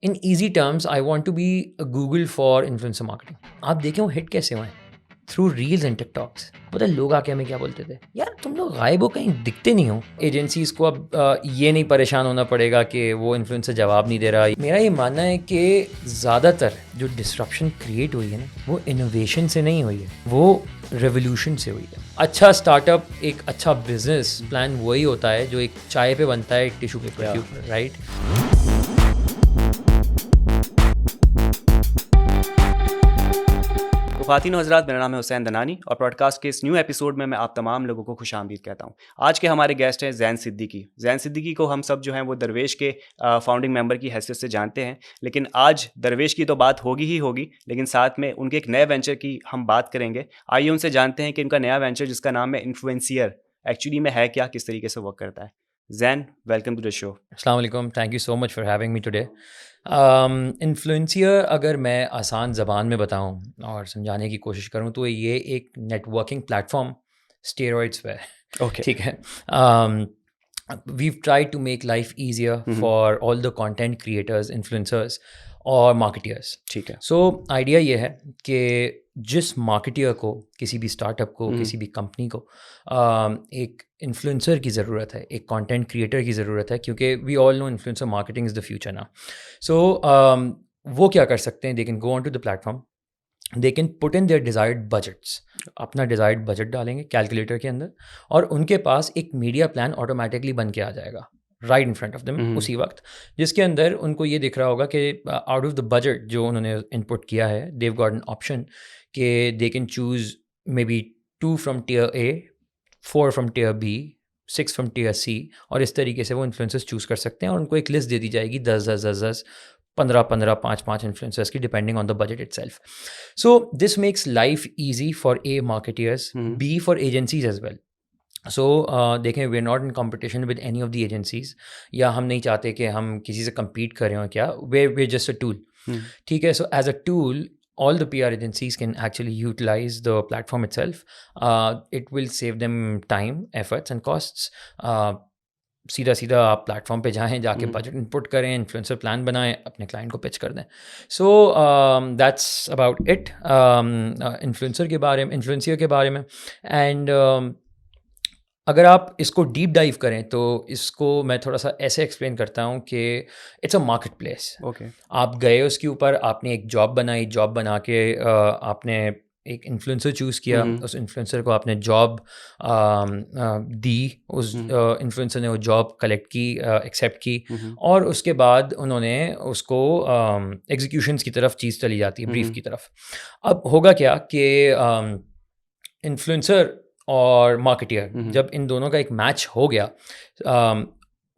In easy terms I want to be Google for influencer marketing. आप देखें वो hit कैसे हुए, थ्रू रील्स एंड टिकटॉक्स। पता है लोग आके हमें क्या बोलते थे, यार तुम लोग गायब हो, कहीं दिखते नहीं हो। एजेंसीज को अब ये नहीं परेशान होना पड़ेगा कि वो इन्फ्लुएंसर जवाब नहीं दे रहा। मेरा ये मानना है कि ज़्यादातर जो डिस्ट्रप्शन क्रिएट हुई है ना, वो इनोवेशन से नहीं हुई है, वो रेवोल्यूशन से हुई है। अच्छा स्टार्टअप, एक अच्छा बिजनेस प्लान वही होता है जो एक चाय पे बनता है, एक टिश्यू पेपर के ऊपर, राइट। ख़वातीन हज़रात, मेरा नाम है हुसैन दनानी और पॉडकास्ट के इस न्यू एपिसोड में मैं आप तमाम लोगों को खुशामदीद कहता हूँ। आज के हमारे गेस्ट हैं ज़ैन सिद्दीकी। ज़ैन सिद्दीकी को हम सब जो हैं वो दरवेश के फाउंडिंग मेंबर की हैसियत से जानते हैं, लेकिन आज दरवेश की तो बात होगी ही होगी, लेकिन साथ में उनके एक नए वेंचर की हम बात करेंगे। आइए उनसे जानते हैं कि उनका नया वेंचर जिसका नाम है इन्फ्लुएंसियर एक्चुअली में है क्या, किस तरीके से वर्क करता है। Zain, welcome to the show. अस्सलाम वालेकुम, thank you so much for having me today. Influencer अगर मैं आसान ज़बान में बताऊँ और समझाने की कोशिश करूँ तो ये एक नेटवर्किंग प्लेटफॉर्म स्टेरॉइड्स पे है। ओके। ठीक है। we've tried to make life easier for all the content creators, influencers और मार्केटियर्स। ठीक है। सो आइडिया ये है कि जिस मार्केटियर को, किसी भी स्टार्टअप को, किसी भी कंपनी को एक इन्फ्लुएंसर की ज़रूरत है, एक कंटेंट क्रिएटर की ज़रूरत है, क्योंकि we all know influencer marketing is the future ना। सो वो क्या कर सकते हैं, they can go on to the platform, they can put in their desired budgets, अपना डिज़ायर्ड बजट डालेंगे कैलकुलेटर के अंदर और उनके पास एक मीडिया प्लान ऑटोमेटिकली बन के आ जाएगा right in front of them उसी वक्त, जिसके अंदर उनको ये दिख रहा होगा कि आउट ऑफ द बजट जो उन्होंने इनपुट किया है, देव गॉट एन ऑप्शन कि they can choose maybe 2 from tier A, 4 from tier B, 6 from tier C, और इस तरीके से वो इन्फ्लुएंसर्स चूज़ कर सकते हैं और उनको एक लिस्ट दे दी जाएगी 10, 15, 5 इन्फ्लुएंसर्स की, depending on the budget itself. So this makes life easy for A, marketeers, B, for agencies as well. So देखें, we are not in competition with any of the agencies, या हम नहीं चाहते कि हम किसी से compete करें और क्या, वे जस्ट अ टूल। ठीक है। So as a tool all the PR agencies can actually utilize the platform itself. It will save them time, efforts and costs. सीधा सीधा आप प्लेटफॉर्म पे जाके बजट इनपुट करें, इन्फ्लुएंसर प्लान बनाएं, अपने क्लाइंट को पिच कर दें। So that's about it influencer के बारे में, इन्फ्लुएंसियर के बारे में। एंड अगर आप इसको डीप डाइव करें तो इसको मैं थोड़ा सा ऐसे एक्सप्लेन करता हूँ कि it's a market place. Okay. आप गए उसके ऊपर, आपने एक जॉब बनाई, जॉब बना के आपने एक इन्फ्लुएंसर चूज़ किया, उस इन्फ्लुएंसर को आपने जॉब दी, उस इन्फ्लुएंसर ने वो जॉब कलेक्ट की, एक्सेप्ट की, और उसके बाद उन्होंने उसको एग्जीक्यूशंस की तरफ चीज़ चली जाती है, ब्रीफ की तरफ। अब होगा क्या कि इन्फ्लुएंसर और मार्केटियर, जब इन दोनों का एक मैच हो गया,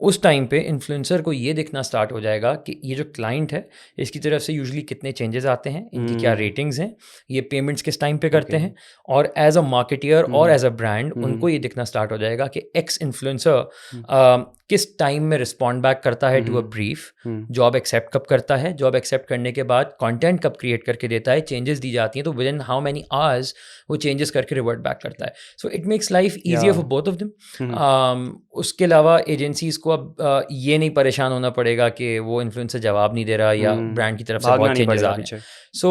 उस टाइम पे इन्फ्लुएंसर को ये देखना स्टार्ट हो जाएगा कि ये जो क्लाइंट है, इसकी तरफ से यूजुअली कितने चेंजेस आते हैं, इनकी क्या रेटिंग्स हैं, ये पेमेंट्स किस टाइम पे करते हैं, और एज अ मार्केटियर और एज अ ब्रांड उनको ये दिखना स्टार्ट हो जाएगा कि एक्स इन्फ्लुएंसर किस टाइम में रिस्पॉन्ड बैक करता है to a brief, job accept कब करता है, जॉब एक्सेप्ट करने के बाद कंटेंट कब क्रिएट करके देता है, चेंजेस दी जाती हैं तो with in how many hours वो चेंजेस करके रिवर्ट बैक करता है। So it makes life easier for both of them. उसके अलावा एजेंसीज को अब ये नहीं परेशान होना पड़ेगा कि वो इन्फ्लुएंसर जवाब नहीं दे रहा या ब्रांड की तरफ से बहुत चेंजेस आ रहे हैं। So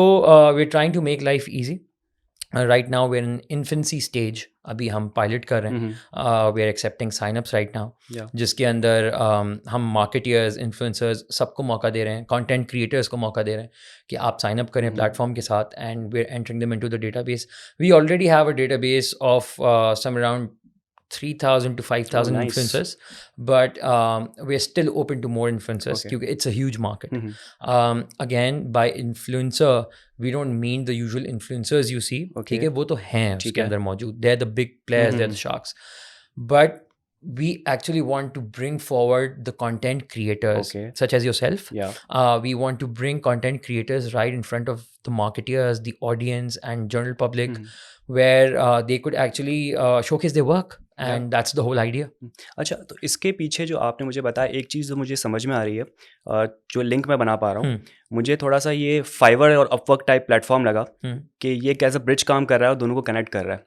we are trying to make life easy. Right now we are in infancy stage, अभी हम पायलट कर रहे हैं, we are accepting signups right now, जिसके अंदर हम मार्केटियर्स, इन्फ्लुएंसर्स सबको मौका दे रहे हैं, कंटेंट क्रिएटर्स को मौका दे रहे हैं कि आप साइन अप करें प्लेटफॉर्म के साथ, and we are entering them into the database. We already have a database of some around 3,000 to 5,000 nice. influencers, but we're still open to more influencers because it's a huge market. Again, by influencer, we don't mean the usual influencers you see. ठीक है, वो तो हैं उसके अंदर मौजूद. They're the big players, they're the sharks. But we actually want to bring forward the content creators, such as yourself. We want to bring content creators right in front of the marketers, the audience, and general public, where they could actually showcase their work. And that's the whole idea. अच्छा, तो इसके पीछे जो आपने मुझे बताया, एक चीज़ जो मुझे समझ में आ रही है, जो लिंक मैं बना पा रहा हूँ, मुझे थोड़ा सा ये फाइवर और अपवर्क टाइप प्लेटफॉर्म लगा कि ये कैसे ब्रिज काम कर रहा है और दोनों को कनेक्ट कर रहा है।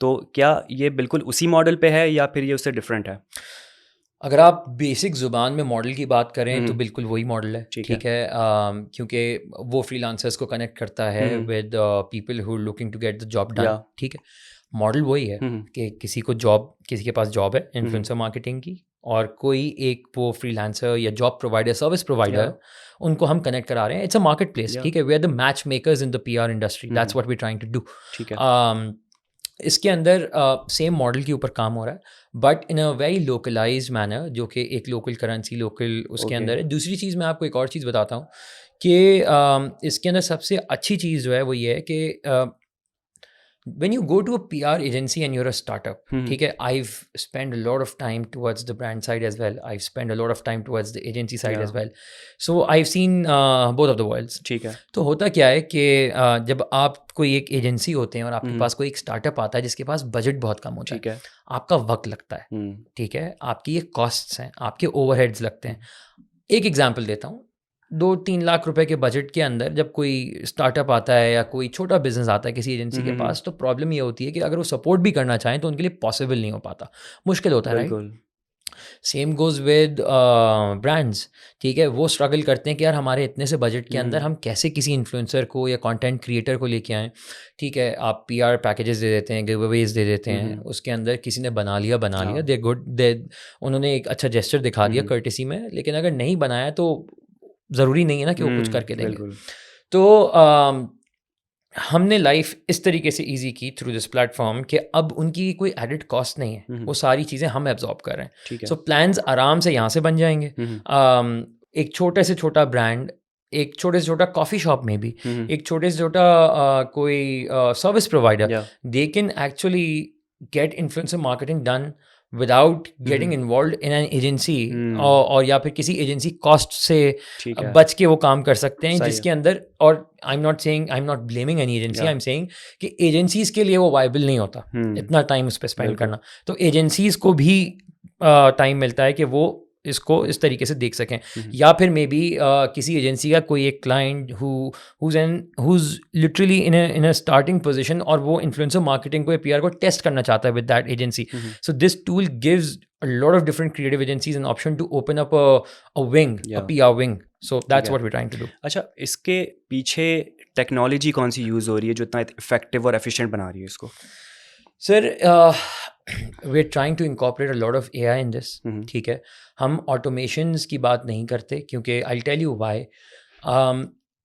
तो क्या ये बिल्कुल उसी मॉडल पे है या फिर ये उससे डिफरेंट है? अगर आप बेसिक ज़ुबान में मॉडल की बात करें तो बिल्कुल वही मॉडल है, ठीक ठीक है। क्योंकि वो फ्रीलांसर्स को कनेक्ट करता है with people who looking to get the job done, या ठीक है। मॉडल वही है कि किसी के पास जॉब है इन्फ्लुएंसर मार्केटिंग की, और कोई एक वो फ्रीलांसर या जॉब प्रोवाइडर, सर्विस प्रोवाइडर है, उनको हम कनेक्ट करा रहे हैं। It's a market place, Yeah. ठीक है। We are the match makers in the PR industry, that's what we trying to do. ठीक है। इसके अंदर सेम मॉडल के ऊपर काम हो रहा है, but in a very localised manner, जो कि एक लोकल करेंसी, लोकल उसके Okay. अंदर है। दूसरी चीज़ मैं आपको एक और चीज़ बताता हूँ कि इसके अंदर सबसे अच्छी चीज़ जो है वो ये है कि when you go to a PR agency and you're a startup, ठीक है, I've spent a lot of time towards the brand side as well. I've spent a lot of time towards the agency side as Yeah. well. So I've seen both of the worlds. ठीक है। तो होता क्या है कि जब आप कोई एक एजेंसी होते हैं और आपके पास कोई एक स्टार्टअप आता है जिसके पास बजट बहुत कम होता ठीक है, है। आपका वक्त लगता है, ठीक है, आपकी ये कॉस्ट्स हैं, आपके ओवरहेड्स लगते हैं। एक एग्जांपल देता हूँ, 2-3 लाख रुपए के बजट के अंदर जब कोई स्टार्टअप आता है या कोई छोटा बिजनेस आता है किसी एजेंसी के पास, तो प्रॉब्लम ये होती है कि अगर वो सपोर्ट भी करना चाहें तो उनके लिए पॉसिबल नहीं हो पाता, मुश्किल होता है, राइट। बिल्कुल। सेम गोज़ विद ब्रांड्स, ठीक है। वो स्ट्रगल करते हैं कि यार हमारे इतने से बजट के अंदर हम कैसे किसी इन्फ्लुएंसर को या कंटेंट क्रिएटर को लेके आएँ, ठीक है। आप PR पैकेजेस दे देते हैं, गिवअवेज दे देते हैं, उसके अंदर किसी ने बना लिया, दे गुड, दे उन्होंने एक अच्छा जेस्चर दिखा दिया कर्टेसी में, लेकिन अगर नहीं बनाया तो ज़रूरी नहीं है ना कि वो कुछ करके देंगे। बिल्कुल। तो हमने लाइफ इस तरीके से ईजी की थ्रू दिस प्लेटफॉर्म कि अब उनकी कोई एडिड कॉस्ट नहीं है, वो सारी चीज़ें हम एब्जॉर्ब कर रहे हैं। ठीक है। सो प्लान्स आराम से यहाँ से बन जाएंगे। एक छोटे से छोटा ब्रांड, एक छोटे से छोटा कॉफ़ी शॉप में भी, एक छोटे से छोटा कोई सर्विस प्रोवाइडर, या they can actually get influencer marketing done without getting involve in an agency, और या फिर किसी एजेंसी कॉस्ट से ठीक है। बच के वो काम कर सकते हैं, सही है। जिसके अंदर, और I am not blaming any agency, I am saying कि एजेंसीज के लिए वो वायबल नहीं होता इतना टाइम उस पर स्पेंड करना। तो एजेंसीज को भी टाइम मिलता है कि वो इसको इस तरीके से देख सकें, या फिर मे बी किसी एजेंसी का कोई एक client who's literally in a starting position, और वो इन्फ्लुएंसर मार्केटिंग को या PR को टेस्ट करना चाहता है with that agency. So this tool gives a lot of different creative agencies an option to open up a wing, a PR wing. So that's what we're trying to do. अच्छा, इसके पीछे technology कौन सी use हो रही है जो इतना effective और एफिशिएंट बना रही है इसको? Sir, we're trying to incorporate a lot of AI in this, ठीक है। हम automations की बात नहीं करते क्योंकि I'll tell you why.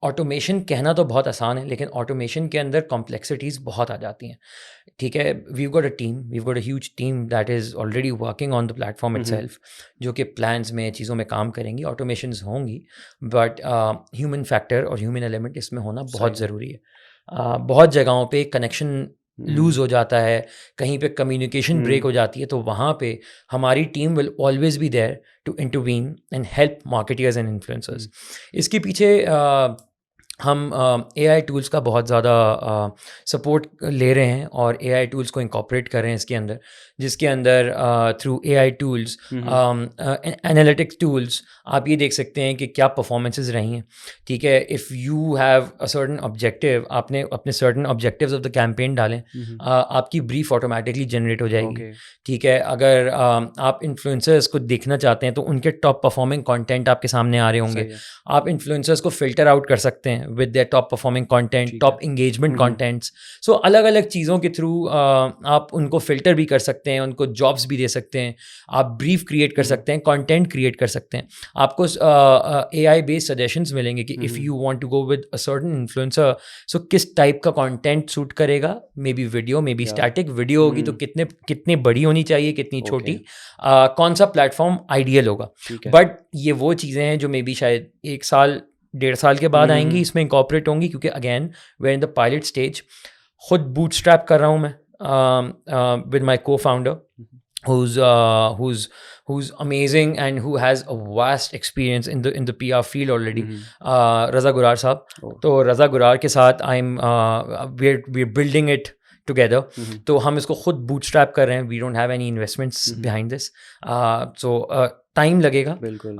Automation कहना तो बहुत आसान है, लेकिन ऑटोमेशन के अंदर कॉम्प्लेक्सिटीज़ बहुत आ जाती हैं, ठीक है। We've got a huge team that is already working on the platform itself, जो कि प्लान्स में चीज़ों में काम करेंगी, ऑटोमेशंस होंगी, बट ह्यूमन फैक्टर और ह्यूमन एलिमेंट इसमें होना बहुत ज़रूरी है। बहुत जगहों पे कनेक्शन लूज़ हो जाता है, कहीं पे कम्युनिकेशन ब्रेक हो जाती है, तो वहाँ पे हमारी team will always be there to intervene and help marketers and influencers. इसके पीछे हम AI टूल्स का बहुत ज़्यादा सपोर्ट ले रहे हैं और AI टूल्स को इंकॉर्पोरेट कर रहे हैं इसके अंदर, जिसके अंदर through AI tools, analytics tools, आप ये देख सकते हैं कि क्या परफॉर्मेंसेस रही हैं, ठीक है। If you have a certain objective, आपने अपने certain objectives of the campaign डालें, आपकी ब्रीफ ऑटोमेटिकली जनरेट हो जाएगी, ठीक है। अगर आप इन्फ्लुएंसर्स को देखना चाहते हैं तो उनके टॉप परफॉर्मिंग कंटेंट आपके सामने आ रहे होंगे, आप इन्फ्लुएंसर्स को फिल्टर आउट कर सकते हैं with their top performing content, top engagement contents. So अलग अलग चीज़ों के थ्रू आप उनको फिल्टर भी कर सकते हैं, उनको जॉब्स भी दे सकते हैं, आप ब्रीफ क्रिएट कर सकते हैं, कंटेंट क्रिएट कर सकते हैं। आपको AI बेस्ड सजेशंस मिलेंगे कि if you want to go with a certain influencer, so किस टाइप का कंटेंट सूट करेगा, maybe video, maybe static video होगी तो कितने बड़ी होनी चाहिए, कितनी छोटी, कौन सा प्लेटफॉर्म आइडियल होगा। बट ये वो चीज़ें हैं जो मे बी शायद 1 साल 1.5 साल के बाद आएंगी, इसमें इंकॉर्पोरेट होंगी, क्योंकि again we're in the pilot stage. खुद बूटस्ट्रैप कर रहा हूँ मैं with my co-founder who's amazing and who has a vast experience in the PR field already, Raza Gurar साहब। तो रज़ा गुरार के साथ we're building it together, तो हम इसको खुद बूटस्ट्रैप कर रहे हैं, we don't have any investments behind this, so time लगेगा, बिल्कुल।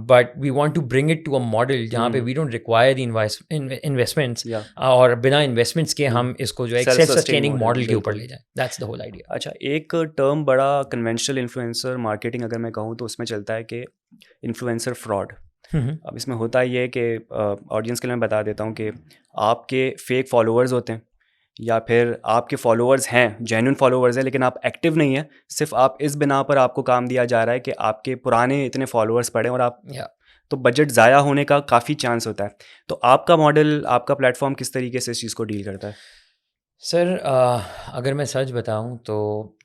But we want to bring it to a model जहाँ पे we don't require the investments, या और बिना इन्वेस्टमेंट्स के हम इसको जो है self self sustain sustaining model के ऊपर बिल्कुल। ले जाएं. That's the whole idea. अच्छा, एक टर्म बड़ा कन्वेंशनल इन्फ्लुएंसर मार्केटिंग अगर मैं कहूँ तो उसमें चलता है कि इन्फ्लुएंसर फ्रॉड। अब इसमें होता ये है कि ऑडियंस के लिए मैं बता देता हूँ कि आपके फेक फॉलोअर्स होते हैं, या फिर आपके फॉलोअर्स हैं, जेन्युइन फॉलोअर्स हैं, लेकिन आप एक्टिव नहीं हैं, सिर्फ आप इस बिना पर आपको काम दिया जा रहा है कि आपके पुराने इतने फॉलोअर्स पड़े और आप या तो बजट ज़ाया होने का काफ़ी चांस होता है। तो आपका मॉडल, आपका प्लेटफॉर्म किस तरीके से इस चीज़ को डील करता है? सर, अगर मैं सच बताऊं तो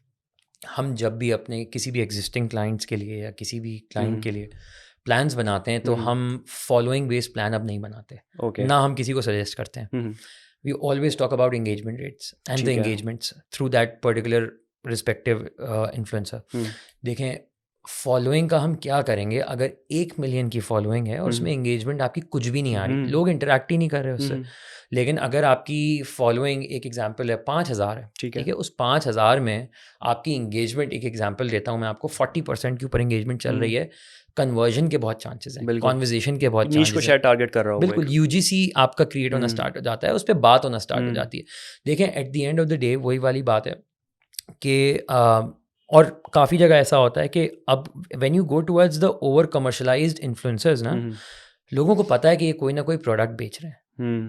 हम जब भी अपने किसी भी एग्जिस्टिंग क्लाइंट्स के लिए या किसी भी क्लाइंट के लिए प्लान्स बनाते हैं तो हम फॉलोइंग बेस्ड प्लान अब नहीं बनाते, ओके। ना हम किसी को सजेस्ट करते हैं. we always talk about engagement rates and the ठीक है। engagements through that particular respective influencer. देखें, फॉलोइंग का हम क्या करेंगे अगर 1 मिलियन की फॉलोइंग है और उसमें एंगेजमेंट आपकी कुछ भी नहीं आ रही, लोग इंटरेक्ट ही नहीं कर रहे उससे. लेकिन अगर आपकी फॉलोइंग, एक एग्जांपल है, 5,000 है, ठीक ठीक है, उस 5,000 में आपकी इंगेजमेंट, एक एग्जांपल देता हूँ मैं आपको, 40% के ऊपर इंगेजमेंट चल रही है, कन्वर्जन के बहुत चांसेस हैं, बिल्कुल। कॉन्वर्जेशन के बहुत नीश को चांसेस हैं. शायद टारगेट कर रहा होगा बिल्कुल, एक। यूजीसी आपका क्रिएट होना स्टार्ट हो जाता है, उस पर बात होना स्टार्ट हो जाती है. देखें, at the end of the day वही वाली बात है कि और काफ़ी जगह ऐसा होता है कि अब when you go towards the over commercialised influencers ना, लोगों को पता है कि ये कोई ना कोई प्रोडक्ट बेच रहे हैं.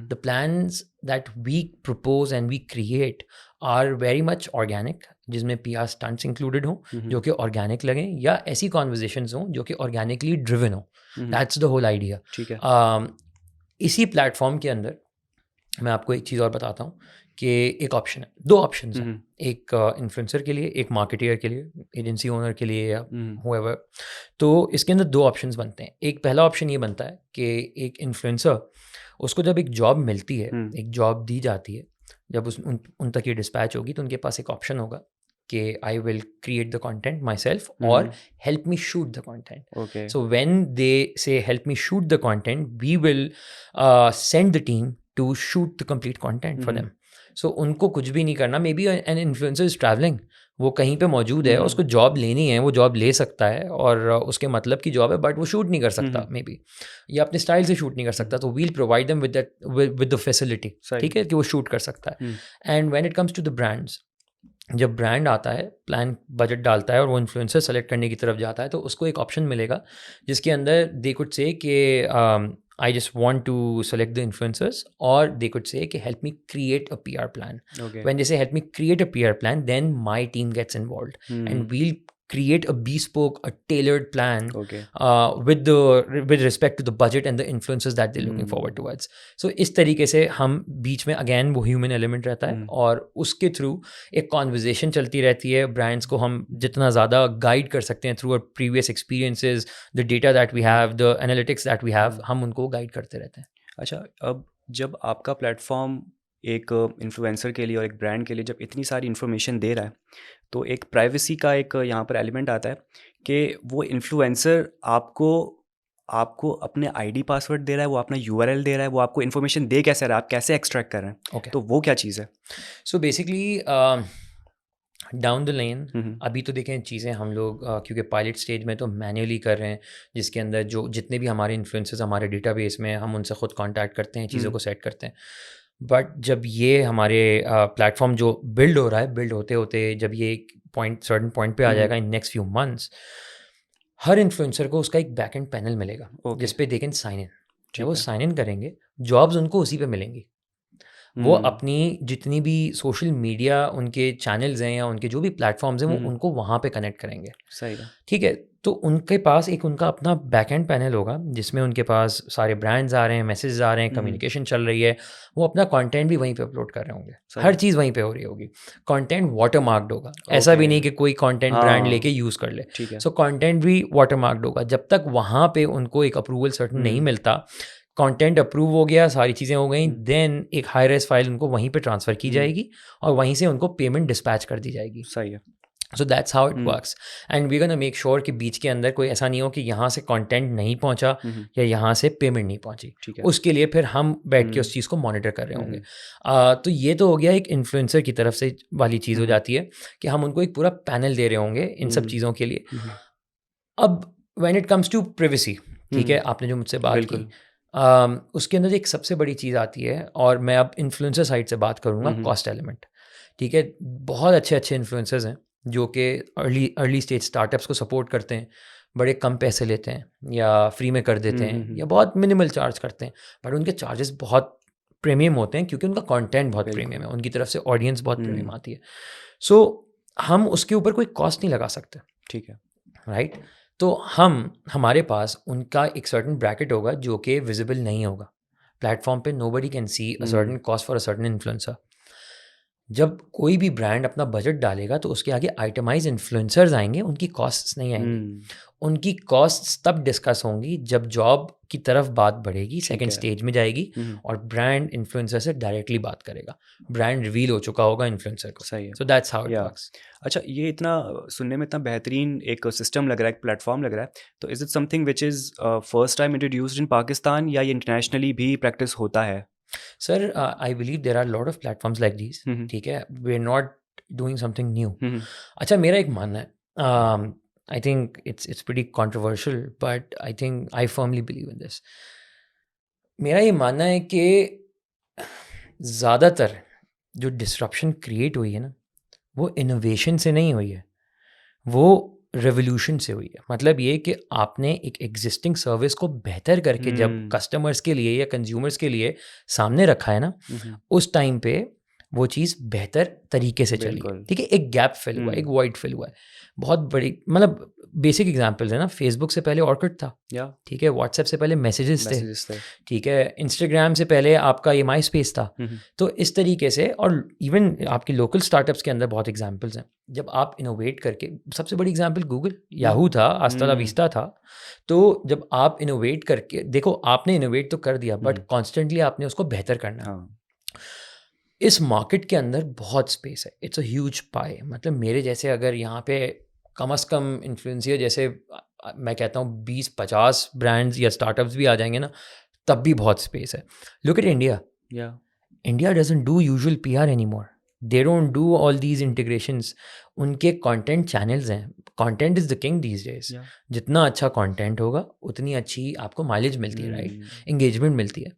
The plans that we propose and we create are very much organic, जिसमें PR स्टंट्स इंक्लूडेड हों जो कि ऑर्गेनिक लगें, या ऐसी कॉन्वर्जेशंस हों जो कि ऑर्गेनिकली ड्रिवन हो. That's the whole idea. ठीक है। इसी प्लेटफॉर्म के अंदर मैं आपको एक चीज़ और बताता हूँ कि एक ऑप्शन है, 2 ऑप्शंस हैं, एक इन्फ्लुएंसर के लिए, एक मार्केटर के लिए, एजेंसी ओनर के लिए, या whoever. तो इसके अंदर 2 ऑप्शंस बनते हैं. एक पहला ऑप्शन ये बनता है कि एक इन्फ्लुएंसर, उसको जब एक जॉब मिलती है, एक जॉब दी जाती है, जब उन तक ये डिस्पैच होगी तो उनके पास एक ऑप्शन होगा कि I will create the content myself और help me shoot the content. Okay. So when they say help me shoot the content, we will send the team to shoot the complete content for them. So उनको कुछ भी नहीं करना. Maybe an influencer is travelling, वो कहीं पे मौजूद है, उसको जॉब लेनी है, वो जॉब ले सकता है और उसके मतलब की जॉब है, बट वो शूट नहीं कर सकता मे बी, या अपने स्टाइल से शूट नहीं कर सकता. तो we'll provide them with that, with the facility, ठीक है, कि वो शूट कर सकता है. And when it comes to the brands, जब ब्रांड आता है, प्लान बजट डालता है और वो इन्फ्लुएंसर सेलेक्ट करने की तरफ जाता है, तो उसको एक ऑप्शन मिलेगा जिसके अंदर दे कुड से कि I just want to select the influencers, or they could say कि help me create a PR plan. Okay. When they say help me create a PR plan, then my team gets involved and we'll create a bespoke, a tailored plan Okay. with respect to the budget and the influences that they're looking forward towards. So इस तरीके से हम बीच में again वो human element रहता है और उसके थ्रू एक conversation चलती रहती है. brands को हम जितना ज़्यादा guide कर सकते हैं through our previous experiences, the data that we have, the analytics that we have, हम उनको guide करते रहते हैं. अच्छा, अब जब आपका प्लेटफॉर्म एक इन्फ्लुएंसर के लिए और एक ब्रांड के लिए जब इतनी सारी इन्फॉर्मेशन दे रहा है, तो एक प्राइवेसी का एक यहाँ पर एलिमेंट आता है कि वो इन्फ्लुएंसर आपको अपने आईडी पासवर्ड दे रहा है, वो अपना URL दे रहा है, वो आपको इन्फॉर्मेशन दे कैसे रहा है, आप कैसे एक्सट्रैक्ट कर रहे हैं? Okay. तो वो क्या चीज़ है? So basically down the line अभी तो देखें चीज़ें हम लोग क्योंकि पायलट स्टेज में तो मैन्युअली कर रहे हैं, जिसके अंदर जो जितने भी हमारे इन्फ्लुएंसर्स हमारे डेटाबेस में, हम उनसे ख़ुद कांटेक्ट करते हैं, चीज़ों को सेट करते हैं. बट जब ये हमारे प्लेटफॉर्म जो बिल्ड हो रहा है, बिल्ड होते होते जब ये एक सर्टेन पॉइंट पे आ जाएगा in next few months, her influencer को उसका एक बैक एंड पैनल मिलेगा जिस पे दे कैन साइन इन. जब वो साइन इन करेंगे, जॉब्स उनको उसी पे मिलेंगी. वो अपनी जितनी भी सोशल मीडिया उनके चैनल्स हैं या उनके जो भी प्लेटफॉर्म्स हैं, वो उनको वहाँ पे कनेक्ट करेंगे. सही है. ठीक है, तो उनके पास एक उनका अपना बैक एंड पैनल होगा जिसमें उनके पास सारे ब्रांड्स आ रहे हैं, मैसेजेस आ रहे हैं, कम्युनिकेशन चल रही है, वो अपना कंटेंट भी वहीं पे अपलोड कर रहे होंगे. हर चीज़ वहीं पे हो रही होगी. कंटेंट वाटर मार्क्ड होगा. ऐसा भी नहीं कि कोई कंटेंट ब्रांड लेके यूज़ कर ले. सो कंटेंट भी वाटर मार्क्ड होगा. जब तक वहाँ पे उनको एक अप्रूवल सर्टन नहीं मिलता, कंटेंट अप्रूव हो गया, सारी चीज़ें हो गई, देन एक हाई रेस फाइल उनको वहीं पे ट्रांसफ़र की जाएगी और वहीं से उनको पेमेंट डिस्पैच कर दी जाएगी. सही है. So that's how it works. And we gonna make sure कि बीच के अंदर कोई ऐसा नहीं हो कि यहाँ से कंटेंट नहीं पहुँचा या यहाँ से पेमेंट नहीं पहुँची. उसके लिए फिर हम बैठ के उस चीज़ को मॉनिटर कर रहे होंगे. तो ये तो हो गया एक इन्फ्लुएंसर की तरफ से वाली चीज़ हो जाती है कि हम उनको एक पूरा पैनल दे रहे होंगे इन सब चीज़ों के लिए. अब when it comes to privacy, ठीक है, आपने जो मुझसे बात की, बिल्कुल। उसके अंदर एक सबसे बड़ी चीज़ आती है, और मैं अब इन्फ्लुएंसर साइड से बात करूँगा, कॉस्ट एलिमेंट। ठीक है, बहुत अच्छे अच्छे इन्फ्लुएंसर्स हैं जो कि अर्ली स्टेज स्टार्टअप्स को सपोर्ट करते हैं, बड़े कम पैसे लेते हैं या फ्री में कर देते हैं या बहुत मिनिमल चार्ज करते हैं, बट उनके चार्जेस बहुत प्रीमियम होते हैं क्योंकि उनका कंटेंट बहुत प्रीमियम है, उनकी तरफ से ऑडियंस बहुत प्रीमियम आती है। सो हम उसके ऊपर कोई कॉस्ट नहीं लगा सकते, ठीक है। राइट? तो हमारे पास उनका एक सर्टेन ब्रैकेट होगा जो कि विजिबल नहीं होगा प्लेटफॉर्म पे। Nobody can see a certain cost for a certain influencer. जब कोई भी ब्रांड अपना बजट डालेगा तो उसके आगे आइटमाइज इन्फ्लुएंसर्स आएंगे, उनकी कॉस्ट्स नहीं आएंगी। उनकी कॉस्ट्स तब डिस्कस होंगी जब जॉब की तरफ बात बढ़ेगी, सेकंड स्टेज में जाएगी और ब्रांड इन्फ्लुएंसर से डायरेक्टली बात करेगा। ब्रांड रिवील हो चुका होगा इन्फ्लुएंसर को। सही है। सो दैट्स हाउ इट या वर्क्स। अच्छा, ये इतना सुनने में इतना बेहतरीन एक सिस्टम लग रहा है, एक प्लेटफॉर्म लग रहा है, तो is it something which is first time introduced in Pakistan, या ये इंटरनेशनली भी प्रैक्टिस होता है? Sir, I believe there are lot of platforms like these, ठीक है, we are not doing something new. अच्छा, मेरा एक मानना है, I think it's pretty controversial, but I think I firmly believe in this. मेरा ये मानना है कि ज़्यादातर जो डिस्रप्शन क्रिएट हुई है ना, वो इनोवेशन से नहीं हुई है, वो रेवोल्यूशन से हुई है। मतलब ये कि आपने एक एग्जिस्टिंग सर्विस को बेहतर करके जब कस्टमर्स के लिए या कंज्यूमर्स के लिए सामने रखा है ना, उस टाइम पे वो चीज़ बेहतर तरीके से चली है। ठीक है, एक गैप फिल हुआ, एक वॉइड फिल हुआ है। बहुत बड़ी, मतलब बेसिक एग्जांपल्स है ना, फेसबुक से पहले ऑर्कुट था, ठीक है, व्हाट्सएप से पहले मैसेजेस थे, ठीक है, इंस्टाग्राम से पहले आपका ये माई स्पेस था। तो इस तरीके से, और इवन आपके लोकल स्टार्टअप्स के अंदर बहुत एग्जांपल्स हैं जब आप इनोवेट करके, सबसे बड़ी एग्जांपल गूगल, याहू था, हasta la vista था। तो जब आप इनोवेट करके देखो, आपने इनोवेट तो कर दिया, बट कॉन्स्टेंटली आपने उसको बेहतर करना है। इस मार्केट के अंदर बहुत स्पेस है, इट्स अ ह्यूज पाई। मतलब मेरे जैसे अगर यहाँ पे कम से कम इन्फ्लुएंसर जैसे मैं कहता हूँ 20-50 ब्रांड्स या स्टार्टअप्स भी आ जाएंगे ना, तब भी बहुत स्पेस है। Look at India, India doesn't do usual PR anymore, they don't do all these integrations. उनके कंटेंट चैनल्स हैं, content is the king these days. जितना अच्छा कंटेंट होगा उतनी अच्छी आपको माइलेज मिलती है, राइट, एंगेजमेंट मिलती है।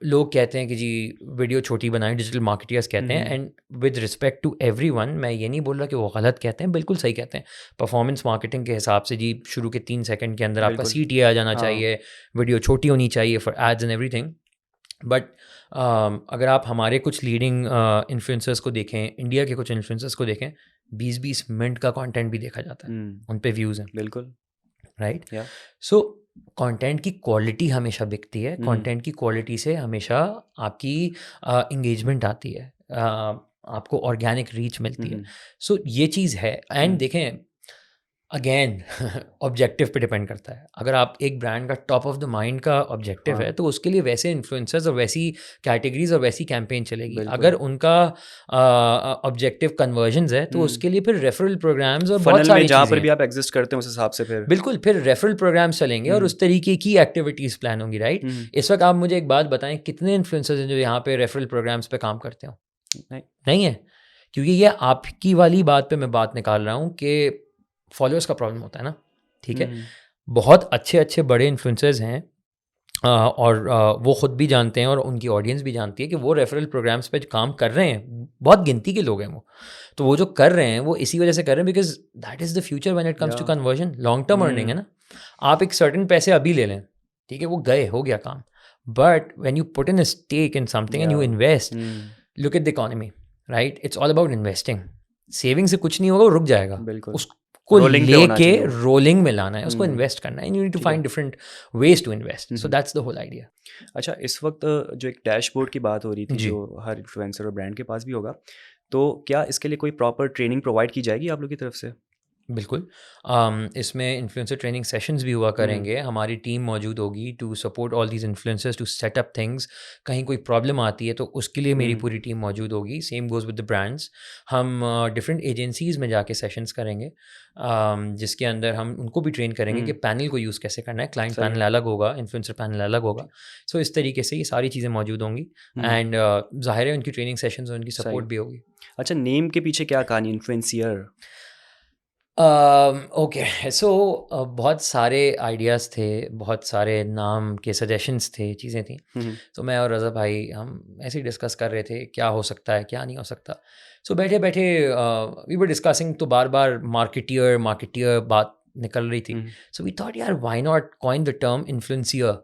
लोग कहते हैं कि जी वीडियो छोटी बनाएं, डिजिटल मार्केटर्स कहते हैं, and with respect to everyone, मैं ये नहीं बोल रहा कि वो गलत कहते हैं, बिल्कुल सही कहते हैं। परफॉर्मेंस मार्केटिंग के हिसाब से जी शुरू के 3 सेकंड के अंदर आपका CTA आ जाना चाहिए, वीडियो छोटी होनी चाहिए for ads and everything. But अगर आप हमारे कुछ लीडिंग इन्फ्लुएंसर्स को देखें, इंडिया के कुछ इन्फ्लुएंसर्स को देखें, 20-20 मिनट का कंटेंट भी देखा जाता है, उन पे व्यूज़ हैं, बिल्कुल, राइट। सो कंटेंट की क्वालिटी हमेशा बिकती है, कंटेंट की क्वालिटी से हमेशा आपकी इंगेजमेंट आती है, आपको ऑर्गेनिक रीच मिलती है। सो ये चीज़ है। एंड देखें, अगेन ऑब्जेक्टिव पे डिपेंड करता है। अगर आप एक ब्रांड का टॉप ऑफ द माइंड का ऑब्जेक्टिव है, तो उसके लिए वैसे इन्फ्लुएंसर्स और वैसी कैटेगरीज और वैसी कैंपेन चलेगी। अगर उनका ऑब्जेक्टिव कन्वर्जन्स है, तो उसके लिए फिर रेफरल प्रोग्राम्स और बहुत सारी जहाँ पर भी आप एग्जिस्ट करते हैं उस हिसाब से बिल्कुल फिर रेफरल प्रोग्राम्स चलेंगे और उस तरीके की एक्टिविटीज़ प्लान होंगी, राइट। इस वक्त आप मुझे एक बात बताएं, कितने इन्फ्लुएंसर्स हैं जो यहाँ पे रेफरल प्रोग्राम्स पे काम करते हो? नहीं है, क्योंकि ये आपकी वाली बात पे मैं बात निकाल रहा हूँ कि फॉलोअर्स का प्रॉब्लम होता है ना, ठीक है। बहुत अच्छे अच्छे बड़े इन्फ्लुएंसर्स हैं, और वो ख़ुद भी जानते हैं और उनकी ऑडियंस भी जानती है कि वो रेफरल प्रोग्राम्स पे काम कर रहे हैं, बहुत गिनती के लोग हैं वो। तो वो जो कर रहे हैं वो इसी वजह से कर रहे हैं because that is the future when it comes to conversion. Long term earning है ना। आप एक सर्टेन पैसे अभी ले लें, ठीक है, वो गए, हो गया काम, but when you put in a stake in something and you invest, look at the economy, right, it's all about investing. Saving से कुछ नहीं होगा, वो रुक जाएगा, को लेके रोलिंग में लाना है, उसको इन्वेस्ट करना है। You need to find different ways to invest, so that's the whole idea. अच्छा, इस वक्त जो एक डैशबोर्ड की बात हो रही थी जो हर इन्फ्लुएंसर और ब्रांड के पास भी होगा, तो क्या इसके लिए कोई प्रॉपर ट्रेनिंग प्रोवाइड की जाएगी आप लोग की तरफ से? बिल्कुल, इसमें इन्फ्लुएंसर ट्रेनिंग सेशंस भी हुआ करेंगे। हमारी टीम मौजूद होगी to support all these influencers to set up things. कहीं कोई प्रॉब्लम आती है तो उसके लिए मेरी पूरी टीम मौजूद होगी। Same goes with the brands. हम डिफरेंट एजेंसीज़ में जाके सेशंस करेंगे, जिसके अंदर हम उनको भी ट्रेन करेंगे कि पैनल को यूज़ कैसे करना है। क्लाइंट पैनल अलग होगा, इन्फ्लुएंसर पैनल अलग होगा। सो इस तरीके से ये सारी चीज़ें मौजूद होंगी, एंड ज़ाहिर है उनकी ट्रेनिंग सेशंस और उनकी सपोर्ट भी होगी। अच्छा, नेम के पीछे क्या कहानी, इन्फ्लुएंसियर? ओके सो बहुत सारे आइडियाज़ थे, बहुत सारे नाम के सजेशंस थे, चीज़ें थी। तो मैं और रज़ा भाई हम ऐसे ही डिस्कस कर रहे थे क्या हो सकता है, क्या नहीं हो सकता। सो बैठे-बैठे वी वर डिस्कसिंग, तो बार-बार मार्केटियर मार्केटियर बात निकल रही थी। सो वी थॉट यार why not coin the term influencer.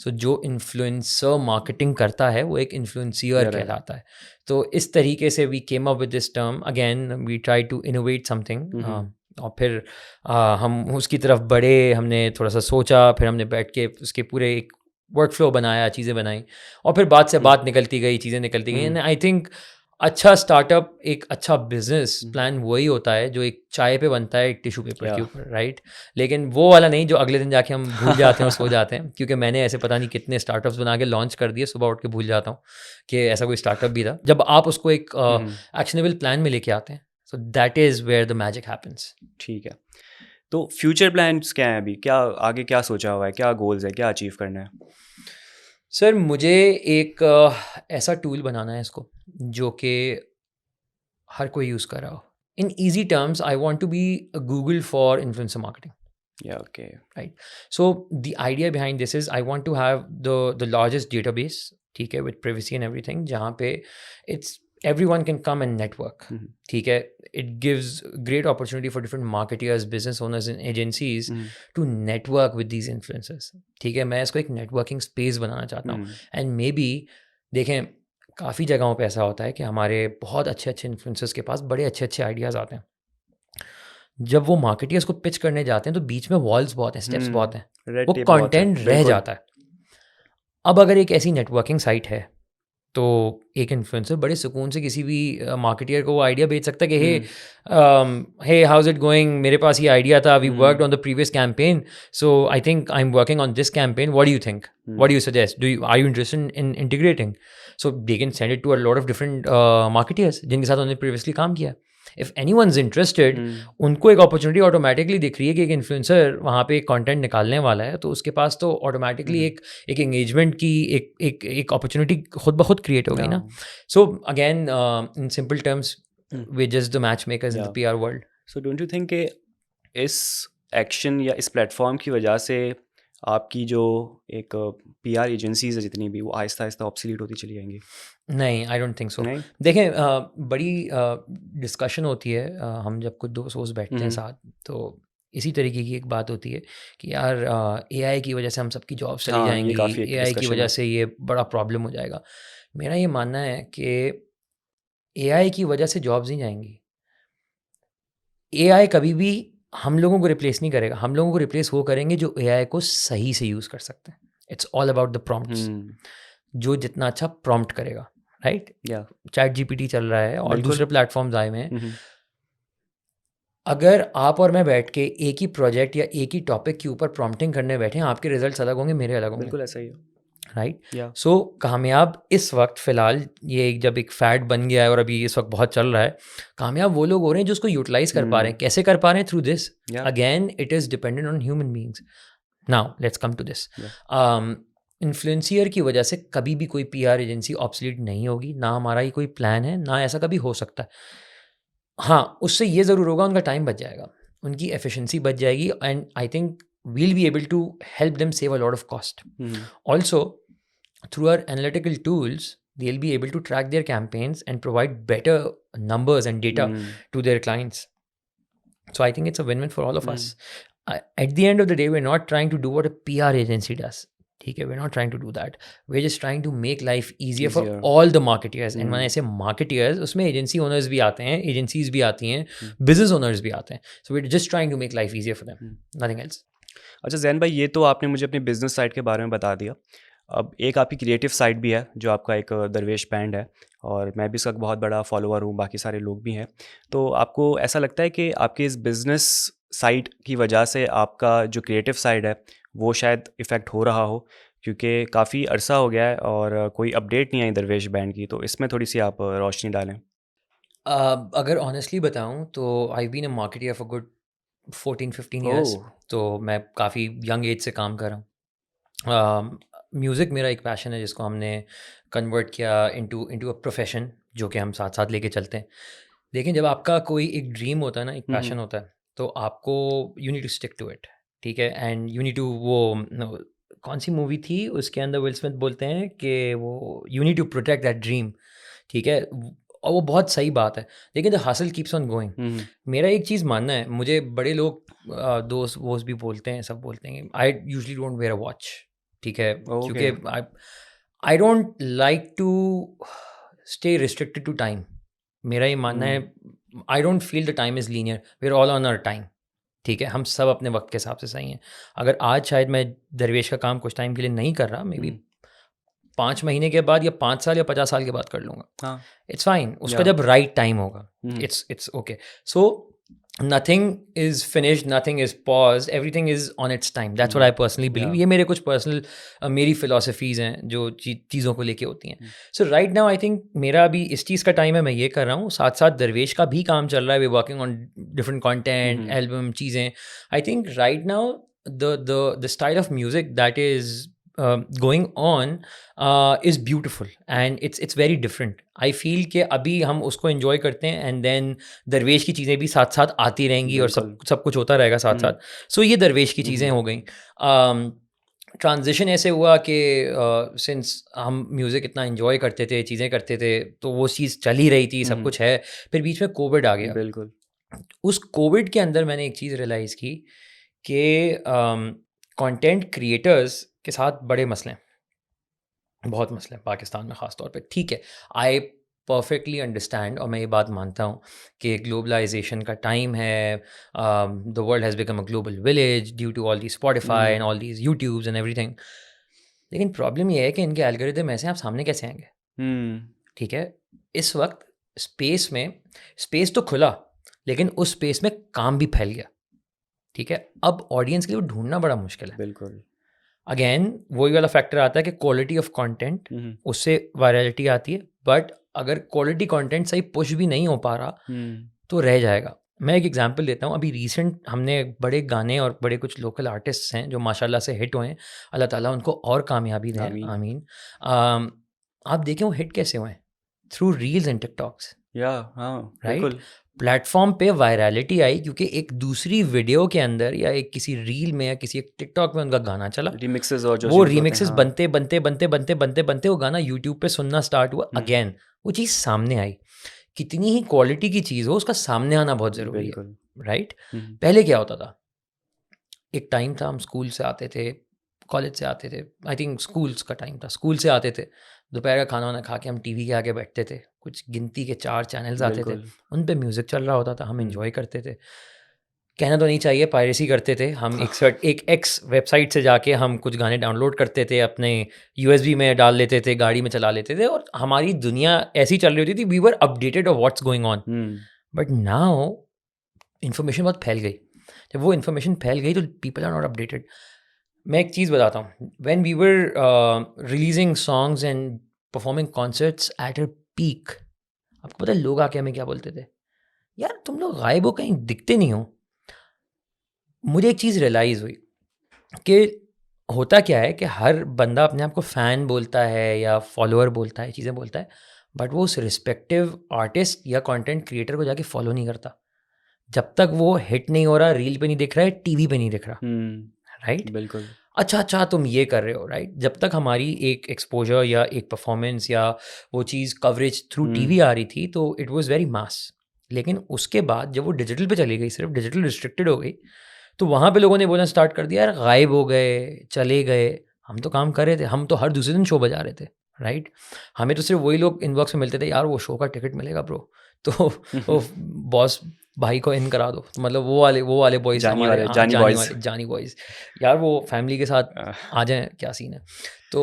So जो इन्फ्लुएंसर मार्केटिंग करता है वो एक इन्फ्लुएंसियर राइट। कहलाता है। तो इस तरीके से we came up with this term, again we try to innovate something. और फिर हम उसकी तरफ बढ़े, हमने थोड़ा सा सोचा, फिर हमने बैठ के उसके पूरे एक वर्क फ्लो बनाया, चीज़ें बनाई, और फिर बात से बात निकलती गई, चीज़ें निकलती गई। एंड आई थिंक अच्छा स्टार्टअप, एक अच्छा बिजनेस प्लान वही होता है जो एक चाय पे बनता है एक टिश्यू पेपर या के ऊपर, राइट? लेकिन वो वाला नहीं जो अगले दिन जाके हम भूल जाते हैं और सो जाते हैं, क्योंकि मैंने ऐसे पता नहीं कितने स्टार्टअप्स बना के लॉन्च कर दिए, सुबह उठ के भूल जाता हूँ कि ऐसा कोई स्टार्टअप भी था। जब आप उसको एक एक्शनेबल प्लान में लेके आते हैं, so that is where the magic happens. ठीक है। तो फ्यूचर प्लान्स क्या हैं अभी? क्या आगे क्या सोचा हुआ है? क्या गोल्स है? क्या अचीव करना है? सर मुझे एक ऐसा टूल बनाना है इसको जो कि हर कोई यूज़ कर रहा हो। In easy terms I want to be Google for influencer marketing, या okay. Right? So the idea behind this is I want to have the largest database, ठीक है, विद प्राइवेसी एंड एवरीथिंग, जहाँ पे it's everyone can come and network, ठीक है? It gives great opportunity for different marketers, business owners and agencies to network with these influencers, ठीक है? मैं इसको एक नेटवर्किंग स्पेस बनाना चाहता हूँ। एंड मे बी देखें, काफ़ी जगहों पे ऐसा होता है कि हमारे बहुत अच्छे अच्छे इन्फ्लुएंसर्स के पास बड़े अच्छे अच्छे आइडियाज़ आते हैं। जब वो मार्केटियर्स को पिच करने जाते हैं तो बीच में वॉल्स बहुत हैं, स्टेप्स बहुत हैं, रेड वो टेप बहुत है, कंटेंट रह बिल्कुल। जाता है। अब अगर एक ऐसी नेटवर्किंग साइट है, तो एक इन्फ्लुएंसर बड़े सुकून से किसी भी मार्केटियर को वो आइडिया भेज सकता है कि hey how is it going, मेरे पास ये आइडिया था, we worked on the previous campaign, so I think I am working on this campaign, what do you think, what do you suggest, do you are you interested in integrating? So they can send it to a lot of different marketers जिनके साथ उन्होंने previously काम किया। If anyone is interested, उनको एक opportunity automatically दिख रही है कि एक इन्फ्लुएंसर वहाँ पे कंटेंट निकालने वाला है, तो उसके पास तो ऑटोमेटिकली एक एंगेजमेंट की एक अपॉर्चुनिटी खुद ब खुद क्रिएट हो गई ना। So again in simple terms, we just the match makers in the PR world. So don't you think कि इस एक्शन या इस प्लेटफॉर्म की वजह से आपकी जो एक पीआर एजेंसीज है जितनी भी, वो आहिस्ता आहिस्ता ऑब्सलीट होती चली जाएंगी? नहीं, आई डोंट थिंक सो। नहीं। देखें, बड़ी डिस्कशन होती है, हम जब कुछ दोस्त बैठते हैं साथ, तो इसी तरीके की एक बात होती है कि यार एआई की वजह से हम सबकी जॉब्स चली हाँ, ये जाएंगी, काफ़ी एक एआई की डिस्कशन वजह है। से ये बड़ा प्रॉब्लम हो जाएगा। मेरा ये मानना है कि एआई की वजह से जॉब्स नहीं जाएंगी। एआई कभी भी हम लोगों को रिप्लेस नहीं करेगा, हम लोगों को रिप्लेस वो करेंगे जो एआई को सही से यूज़ कर सकते हैं। It's all about the prompts, जो जितना अच्छा प्रॉम्प्ट करेगा, राइट? या चैट जीपीटी चल रहा है और बिल्कुल। दूसरे प्लेटफॉर्म्स आए हुए हैं। अगर आप और मैं बैठ के एक ही प्रोजेक्ट या एक ही टॉपिक के ऊपर प्रॉम्प्टिंग करने बैठे हैं, आपके रिजल्ट्स अलग होंगे, मेरे अलग होंगे, बिल्कुल ऐसा ही है। राइट? या सो कामयाब इस वक्त फ़िलहाल, ये जब एक फैड बन गया है और अभी इस वक्त बहुत चल रहा है, कामयाब वो लोग हो रहे हैं जो उसको यूटिलाइज कर पा रहे हैं। कैसे कर पा रहे हैं? Through this. या again it is dependent on human beings. Now let's come to this. या इन्फ्लुएंसियर की वजह से कभी भी कोई पीआर एजेंसी ऑब्सोलीट नहीं होगी, ना हमारा ही कोई प्लान है, ना ऐसा कभी हो सकता है। हाँ, उससे ये ज़रूर होगा, उनका टाइम बच जाएगा, उनकी एफिशिएंसी बच जाएगी, and I think we'll be able to help them save a lot of cost. Also through our analytical tools, they'll be able to track their campaigns and provide better numbers and data to their clients. So I think it's a win-win for all of us. At the end of the day, we're not trying to do what a PR agency does. Okay, we're not trying to do that. We're just trying to make life easier for Easier. all the marketeers. And when I say marketeers, उसमें agency owners भी आते हैं, agencies भी आती हैं, business owners भी आते हैं. So we're just trying to make life easier for them. Nothing else. अच्छा जैन भाई, ये तो आपने मुझे अपनी बिजनेस साइड के बारे में बता दिया। अब एक आपकी क्रिएटिव साइड भी है जो आपका एक दरवेश बैंड है, और मैं भी इसका बहुत बड़ा फॉलोअर हूँ, बाकी सारे लोग भी हैं। तो आपको ऐसा लगता है कि आपके इस बिज़नेस साइड की वजह से आपका जो क्रिएटिव साइड है वो शायद इफ़ेक्ट हो रहा हो? क्योंकि काफ़ी अरसा हो गया है और कोई अपडेट नहीं आई दरवेश बैंड की, तो इसमें थोड़ी सी आप रोशनी डालें। अगर ऑनेस्टली बताऊं तो I been a marketer for good 14-15 years. Oh. तो मैं काफ़ी यंग एज से काम कर रहा हूँ। म्यूज़िक मेरा एक पैशन है जिसको हमने कन्वर्ट किया इनटू इनटू अ प्रोफेशन, जो कि हम साथ साथ लेके चलते हैं। लेकिन जब आपका कोई एक ड्रीम होता है ना, एक पैशन होता है, तो आपको you need to stick to it, ठीक है, एंड यू नीड टू वो कौन सी मूवी थी उसके अंदर विल स्मिथ बोलते हैं कि वो you need to protect that dream, ठीक है, और वो बहुत सही बात है, लेकिन the hustle keeps on going. मेरा एक चीज़ मानना है, मुझे बड़े लोग दोस्त वोस्त भी बोलते हैं, सब बोलते हैं, I usually don't wear a watch, ठीक है, क्योंकि I don't like to stay restricted to time. मेरा ये मानना है, I don't feel the time is linear, we are all on our time, ठीक है, हम सब अपने वक्त के हिसाब से सही हैं। अगर आज शायद मैं दरवेश का काम कुछ टाइम के लिए नहीं कर रहा, मे बी 5 महीने के बाद या 5 साल या 50 साल के बाद कर लूँगा, इट्स फाइन, उसका जब राइट टाइम होगा, it's okay. So nothing is finished, nothing is pause, everything is on it's time, that's what I personally believe. ये मेरे कुछ पर्सनल मेरी फिलोसफीज़ हैं जो चीज़ों को लेके होती हैं। सो राइट नाउ आई थिंक मेरा अभी इस चीज़ का टाइम है, मैं ये कर रहा हूँ, साथ साथ दरवेश का भी काम चल रहा है, we working on different content, album, चीज़ें। I think right now the style of music that is going on is beautiful and it's very different. I feel कि अभी हम उसको enjoy करते हैं and then दरवेश की चीज़ें भी साथ साथ आती रहेंगी और सब कुछ होता रहेगा साथ साथ। सो ये दरवेश की चीज़ें हो गई। ट्रांजिशन ऐसे हुआ कि सिंस हम म्यूज़िक इतना इन्जॉय करते थे, चीज़ें करते थे, तो वो चीज़ चल ही रही थी, सब कुछ है, फिर बीच में कोविड आ गया। बिल्कुल। उस कोविड के अंदर मैंने एक चीज़ रियलाइज़ की कि कंटेंट क्रिएटर्स के साथ बड़े मसले हैं, बहुत मसले हैं पाकिस्तान में ख़ास तौर पे, ठीक है, आई परफेक्टली अंडरस्टैंड और मैं ये बात मानता हूँ कि ग्लोबलाइजेशन का टाइम है, the world has become a global village due to all the Spotify and all these YouTubes and everything, लेकिन प्रॉब्लम ये है कि इनके एल्गोरिदम ऐसे आप सामने कैसे आएंगे? ठीक है, इस वक्त स्पेस में, स्पेस तो खुला, लेकिन उस स्पेस में काम भी फैल गया, ठीक है, अब ऑडियंस के लिए ढूंढना बड़ा मुश्किल है। बिल्कुल। अगेन वही वाला फैक्टर आता है कि क्वालिटी ऑफ कंटेंट, उससे वायरलिटी आती है, बट अगर क्वालिटी कंटेंट सही पुश भी नहीं हो पा रहा तो रह जाएगा। मैं एक एग्जांपल देता हूँ, अभी रिसेंट हमने बड़े गाने और बड़े कुछ लोकल आर्टिस्ट्स हैं जो माशाल्लाह से हिट हुए हैं, अल्लाह ताला उनको और कामयाबी दें, आमीन। आप देखें वो हिट कैसे हुए हैं, through reels and TikToks, right, platform पे वायरलिटी आई क्योंकि एक दूसरी वीडियो के अंदर या एक किसी रील में या किसी एक टिकटॉक में उनका गाना चला, रिमिक्सेस, और जो वो रिमिक्सेस बनते बनते बनते बनते बनते बनते वो गाना यूट्यूब पे सुनना स्टार्ट हुआ, अगेन वो चीज़ सामने आई। कितनी ही क्वालिटी की चीज़ हो, उसका सामने आना बहुत ज़रूरी है, राइट। पहले क्या होता था, एक टाइम था, हम स्कूल से आते थे, कॉलेज से आते थे, आई थिंक स्कूल्स का टाइम था, स्कूल से आते थे, दोपहर का खाना वाना खा के हम टीवी के आगे बैठते थे, कुछ गिनती के 4 चैनल्स आते थे, उन पे म्यूज़िक चल रहा होता था, हम एंजॉय करते थे। कहना तो नहीं चाहिए, पायरेसी करते थे हम, एक एक्स वेबसाइट से जाके हम कुछ गाने डाउनलोड करते थे, अपने USB में डाल लेते थे, गाड़ी में चला लेते थे, और हमारी दुनिया ऐसी चल रही होती थी, we were updated of what's going on. But now information बहुत फैल गई, जब वो इन्फॉर्मेशन फैल गई तो पीपल आर नॉट अपडेटेड। मैं एक चीज़ बताता हूँ, when we were releasing songs and performing concerts at a peak, आपको पता है लोग आके हमें क्या बोलते थे, यार तुम लोग गायब हो, कहीं दिखते नहीं हो। मुझे एक चीज़ रियलाइज़ हुई कि होता क्या है कि हर बंदा अपने आप को फ़ैन बोलता है या फॉलोअर बोलता है, चीज़ें बोलता है, बट वो उस रिस्पेक्टिव आर्टिस्ट या कंटेंट क्रिएटर को जाके फॉलो नहीं करता जब तक वो हिट नहीं हो रहा, रील पे नहीं दिख रहा है, टीवी पे नहीं दिख रहा, राइट। बिल्कुल। अच्छा तुम ये कर रहे हो, राइट। जब तक हमारी एक एक्सपोजर या एक परफॉर्मेंस या वो चीज़ कवरेज थ्रू टीवी आ रही थी तो इट वाज वेरी मास, लेकिन उसके बाद जब वो डिजिटल पे चली गई, सिर्फ डिजिटल रिस्ट्रिक्टेड हो गई, तो वहाँ पे लोगों ने बोलना स्टार्ट कर दिया, यार गायब हो गए, चले गए, हम तो काम कर रहे थे, हम तो हर दूसरे दिन शो बजा रहे थे, राइट। हमें तो सिर्फ वही लोग इनबॉक्स में मिलते थे, यार वो शो का टिकट मिलेगा ब्रो, तो वो बॉस भाई को इन करा दो, तो मतलब वो वाले बॉयज, जानी बॉयज, यार वो फैमिली के साथ आ जाएं, क्या सीन है। तो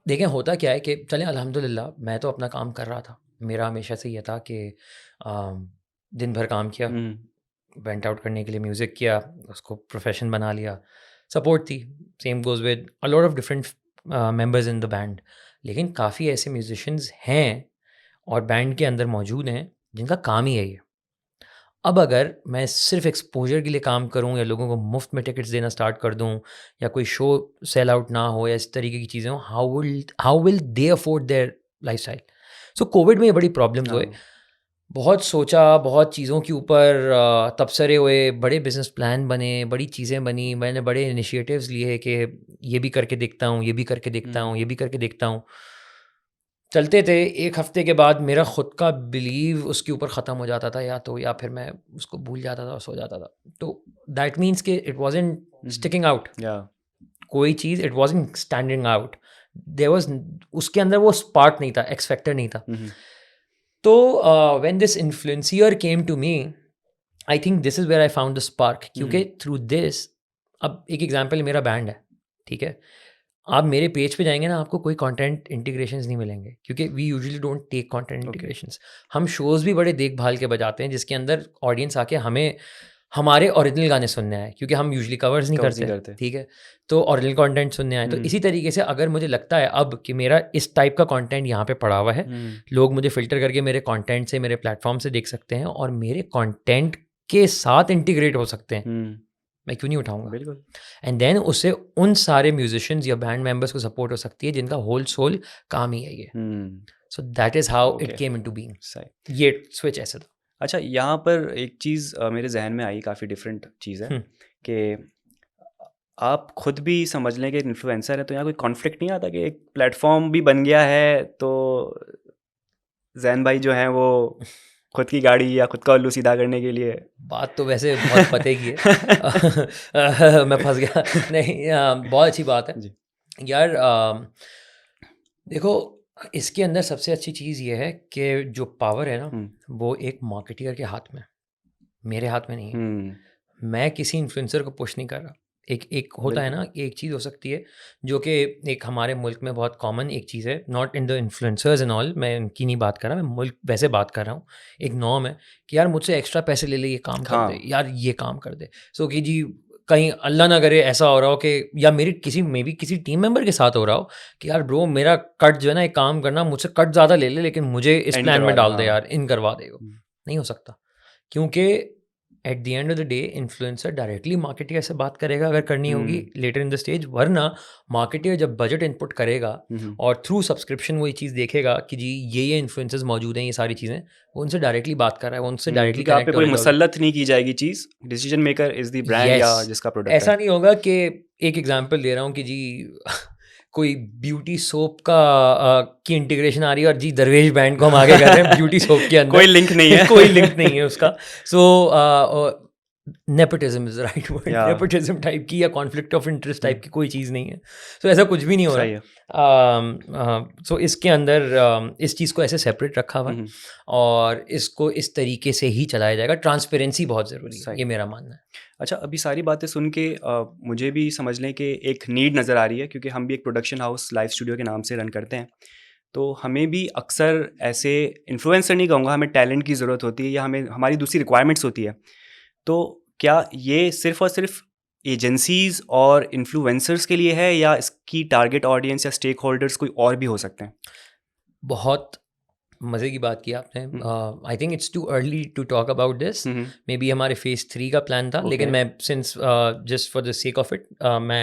देखें होता क्या है कि चलें अल्हम्दुलिल्लाह, मैं तो अपना काम कर रहा था, मेरा हमेशा से ये था कि दिन भर काम किया, वेंट आउट करने के लिए म्यूज़िक किया, उसको प्रोफेशन बना लिया, सपोर्ट थी, same goes with a lot of different members in the band. लेकिन काफ़ी ऐसे म्यूजिशियंस हैं और बैंड के अंदर मौजूद हैं जिनका काम ही है ये। अब अगर मैं सिर्फ एक्सपोजर के लिए काम करूं या लोगों को मुफ्त में टिकट्स देना स्टार्ट कर दूं या कोई शो सेल आउट ना हो या इस तरीके की चीज़ें हो, how will they afford there lifestyle. So Covid में ये बड़ी प्रॉब्लम्स हुए, बहुत सोचा, बहुत चीज़ों के ऊपर तबसरे हुए, बड़े बिज़नेस प्लान बने, बड़ी चीज़ें बनी, मैंने बड़े इनिशिएटिव्स लिए कि ये भी करके देखता हूँ, ये भी करके देखता हूँ, ये भी करके देखता हूँ। चलते थे, 1 हफ़्ते के बाद मेरा खुद का बिलीव उसके ऊपर ख़त्म हो जाता था, या फिर मैं उसको भूल जाता था और सो जाता था। तो दैट मीन्स कि इट वाज़न्ट स्टिकिंग आउट। या कोई चीज़ it wasn't standing out. There was उसके अंदर वो स्पार्क नहीं था, एक्स फैक्टर नहीं था। तो when this influencer came to me, I think this is where I found the spark, क्योंकि थ्रू दिस, अब एक एग्जांपल, मेरा बैंड है, ठीक है? आप मेरे पेज पे जाएँगे ना, आपको कोई कंटेंट इंटीग्रेशंस नहीं मिलेंगे, क्योंकि we usually don't take content okay. Integrations. हम शोज़ भी बड़े देख-भाल के बजाते हैं, जिसके अंदर ऑडियंस आके हमें हमारे ओरिजिनल गाने सुनने आए, क्योंकि हम यूजुअली कवर्स नहीं कवर्स नहीं करते, करते। ठीक है? तो ओरिजिनल कंटेंट सुनने आए। तो इसी तरीके से अगर मुझे लगता है अब कि मेरा इस टाइप का कंटेंट यहाँ पे पड़ा हुआ है, लोग मुझे फ़िल्टर करके मेरे कंटेंट से, मेरे प्लेटफ़ॉर्म से देख सकते हैं और मेरे कंटेंट के साथ इंटीग्रेट हो सकते हैं, मैं क्यों नहीं उठाऊँगा? बिल्कुल। एंड देन उससे उन सारे म्यूजिशियंस या बैंड मेंबर्स को सपोर्ट हो सकती है जिनका होल सोल काम ही है ये। सो that is how it okay. Came into being. सही। ये स्विच ऐसे था। अच्छा, यहाँ पर एक चीज़ मेरे ज़हन में आई, काफ़ी डिफरेंट चीज़ है हुँ। कि आप खुद भी समझ लें कि इन्फ्लुएंसर है, तो यहाँ कोई कॉन्फ्लिक्ट नहीं आता कि एक प्लेटफॉर्म भी बन गया है, तो जैन भाई जो हैं वो खुद की गाड़ी या खुद का उल्लू सीधा करने के लिए बात तो वैसे बहुत पते की है। मैं फँस गया। नहीं, बहुत अच्छी बात है। जी। यार, देखो, इसके अंदर सबसे अच्छी चीज़ ये है कि जो पावर है ना, वो एक मार्केटियर के हाथ में है, मेरे हाथ में नहीं है। मैं किसी इन्फ्लुएंसर को पुश नहीं कर रहा। एक एक होता है बिल्कुल। ना, एक चीज़ हो सकती है जो कि एक हमारे मुल्क में बहुत कॉमन एक चीज़ है, not in the influencers and all, मैं इनकी नहीं बात कर रहा, मैं मुल्क वैसे बात कर रहा हूँ। एक नॉर्म है कि यार मुझसे एक्स्ट्रा पैसे ले ले, ये काम कर दे, हाँ। यार ये काम कर दे। सो कि जी, कहीं अल्लाह ना करे ऐसा हो रहा हो कि, या मेरी किसी मे बी किसी टीम मेंबर के साथ हो रहा हो कि यार ब्रो, मेरा कट जो है ना, एक काम करना, मुझसे कट ज़्यादा ले ले लेकिन मुझे इस एंड प्लान करवा में दे, डाल दे हाँ। यार, इन करवा दे वो। नहीं हो सकता, क्योंकि at the end of the day influencer directly marketeer से बात करेगा अगर करनी होगी लेटर इन द स्टेज, वरना मार्केटियर जब बजट इनपुट करेगा और थ्रू सब्सक्रिप्शन वो ये चीज़ देखेगा कि जी ये इन्फ्लुएंसर्स मौजूद हैं, ये सारी चीज़ें, वो उनसे डायरेक्टली बात कर रहा है, वो उनसे डायरेक्टली क्योंकि आप पे कनेक्ट कोई होने जाओगे। मुसल्लत नहीं की जाएगी चीज़, decision maker is the brand yes, या जिसका प्रोडक्ट ऐसा है। नहीं होगा कि, एक एग्जांपल दे रहा हूँ कि जी कोई ब्यूटी सोप का की इंटीग्रेशन आ रही है और जी दरवेश बैंड को हम आगे कर रहे हैं ब्यूटी सोप के अंदर। कोई लिंक नहीं है। कोई लिंक नहीं है उसका। सो नेपोटिज्म इज राइट वर्ड, या नेपोटिज्म टाइप की या कॉन्फ्लिक्ट ऑफ इंटरेस्ट टाइप की कोई चीज़ नहीं है। सो ऐसा कुछ भी नहीं हो सही है। रहा। सो इसके अंदर इस चीज़ को ऐसे सेपरेट रखा हुआ है और इसको इस तरीके से ही चलाया जाएगा। ट्रांसपेरेंसी बहुत ज़रूरी है, सही। ये मेरा मानना है। अच्छा, अभी सारी बातें सुन के मुझे भी समझ लें कि एक नीड नज़र आ रही है, क्योंकि हम भी एक प्रोडक्शन हाउस लाइव स्टूडियो के नाम से रन करते हैं। तो हमें भी अक्सर ऐसे इन्फ्लुएंसर नहीं कहूँगा, हमें टैलेंट की ज़रूरत होती है या हमें हमारी दूसरी रिक्वायरमेंट्स होती है। तो क्या ये सिर्फ़ और सिर्फ एजेंसीज़ और इन्फ्लुएंसर्स के लिए है, या इसकी टारगेट ऑडियंस या स्टेक होल्डर्स कोई और भी हो सकते हैं? बहुत मज़े की बात की आपने। I think it's too early to talk about this. Maybe हमारे फेज़ 3 का प्लान था, लेकिन ओके। मैं since just for the sake of it मैं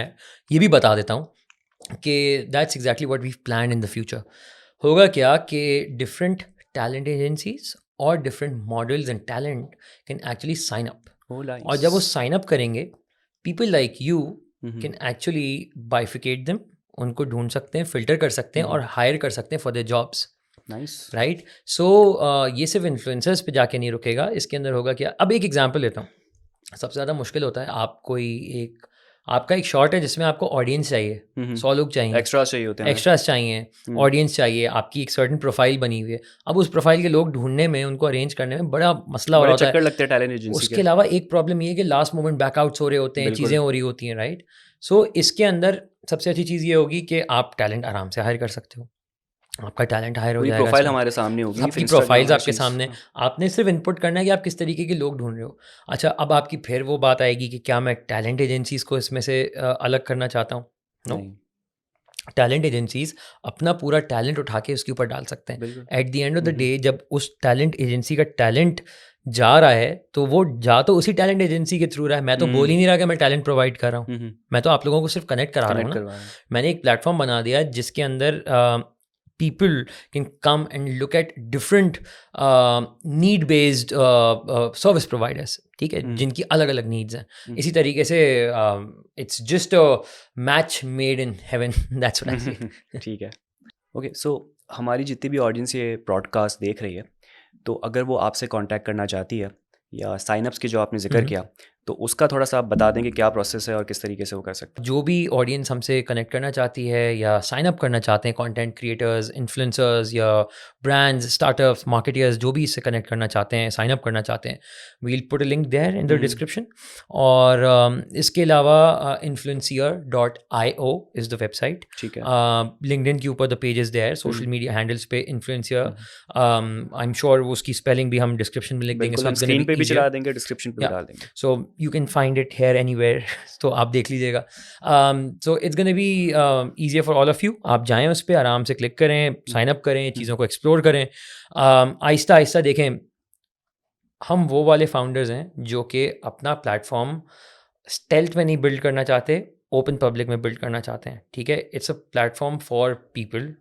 ये भी बता देता हूँ कि that's exactly what we plan in the future. होगा क्या कि डिफरेंट टैलेंट एजेंसीज और different models and talent can actually sign up, oh और जब वो नाइस। साइन अप करेंगे, people like you can actually बाइफिकेट them, उनको ढूंढ सकते हैं, फिल्टर कर सकते हैं और हायर कर सकते हैं for their jobs. Nice. Right. So ये सिर्फ इन्फ्लुएंसर्स पे जाके नहीं रुकेगा, इसके अंदर होगा क्या। अब एक एग्जांपल लेता हूँ। सबसे ज़्यादा मुश्किल होता है, आप कोई एक, आपका एक शॉट है जिसमें आपको ऑडियंस चाहिए, 100 लोग चाहिए, एक्स्ट्रास चाहिए होते हैं हमें। एक्स्ट्रास चाहिए, ऑडियंस चाहिए, आपकी एक सर्टेन प्रोफाइल बनी हुई है। अब उस प्रोफाइल के लोग ढूंढने में, उनको अरेंज करने में बड़ा मसला हो रहा बड़े होता चक्कर है। लगते हैं टैलेंट एजेंसी उसके के। अलावा एक प्रॉब्लम ये है कि लास्ट मोमेंट बैकआउट्स हो रहे होते हैं, बिल्कुल। चीज़ें हो रही होती हैं, राइट। सो इसके अंदर सबसे अच्छी चीज़ ये होगी कि आप टैलेंट आराम से हायर कर सकते हो, आपका टैलेंट हायर हो पूरी जाएगा प्रोफाइल इसमें। हमारे सामने होगी, फिर सबकी इंस्टाग्राम प्रोफाइल्स हर आपके चीज़। सामने, हाँ। आपने सिर्फ इनपुट करना है कि आप किस तरीके के लोग ढूंढ रहे हो। अच्छा, अब आपकी फिर वो बात आएगी कि क्या मैं टैलेंट एजेंसीज को इसमें से अलग करना चाहता हूँ? नो। नहीं। टैलेंट एजेंसीज अपना पूरा टैलेंट उठा के उसके ऊपर डाल सकते हैं। बिल्कुल। At the end of the day जब उस टैलेंट एजेंसी का टैलेंट जा रहा है, तो वो जा तो उसी टैलेंट एजेंसी के थ्रू रहा है। मैं तो बोल ही नहीं रहा कि मैं टैलेंट प्रोवाइड कर रहा हूँ, मैं तो आप लोगों को सिर्फ कनेक्ट करा रहा हूँ कनेक्ट ना। करवा रहे हैं। मैंने एक प्लेटफॉर्म बना दिया है जिसके अंदर people can come and look at different need based service providers, ठीक है, जिनकी अलग अलग नीड्स हैं. इसी तरीके से it's just a match made in heaven, that's what I से. ठीक है. ओके, सो हमारी जितनी भी ऑडियंस ये ब्रॉडकास्ट देख रही है, तो अगर वो आपसे कांटेक्ट करना चाहती है या साइनअप्स की जो आपने जिक्र किया, तो उसका थोड़ा सा आप बता देंगे क्या प्रोसेस है और किस तरीके से वो कर सकते हैं. जो भी ऑडियंस हमसे कनेक्ट करना चाहती है या साइन अप करना चाहते हैं, कंटेंट क्रिएटर्स, इन्फ्लुएंसर्स या ब्रांड्स, स्टार्टअप्स, मार्केटर्स, जो भी इससे कनेक्ट करना चाहते हैं, साइन अप करना चाहते हैं, we'll put a link there in the description. और इसके अलावा influencer.io इज़ द वेबसाइट. ठीक है. लिंक्डइन के ऊपर the page is there, social media handles पे इन्फ्लुएंसर. आई एम श्योर वो उसकी स्पेलिंग भी हम डिस्क्रिप्शन में लिख देंगे, बिल्कुल, हम स्क्रीन पे भी चला देंगे, डिस्क्रिप्शन पे भी डाल देंगे. so you can find it here anywhere. तो आप देख लीजिएगा. so it's gonna be easier for all of you. आप जाएं उस पर, आराम से क्लिक करें, साइन अप करें, चीज़ों को एक्सप्लोर करें. आहिस्ता आहिस्ता देखें, हम वो वाले फाउंडर्स हैं जो कि अपना प्लेटफॉर्म स्टेल्थ में नहीं बिल्ड करना चाहते, ओपन पब्लिक में बिल्ड करना चाहते हैं. ठीक है, it's a platform for people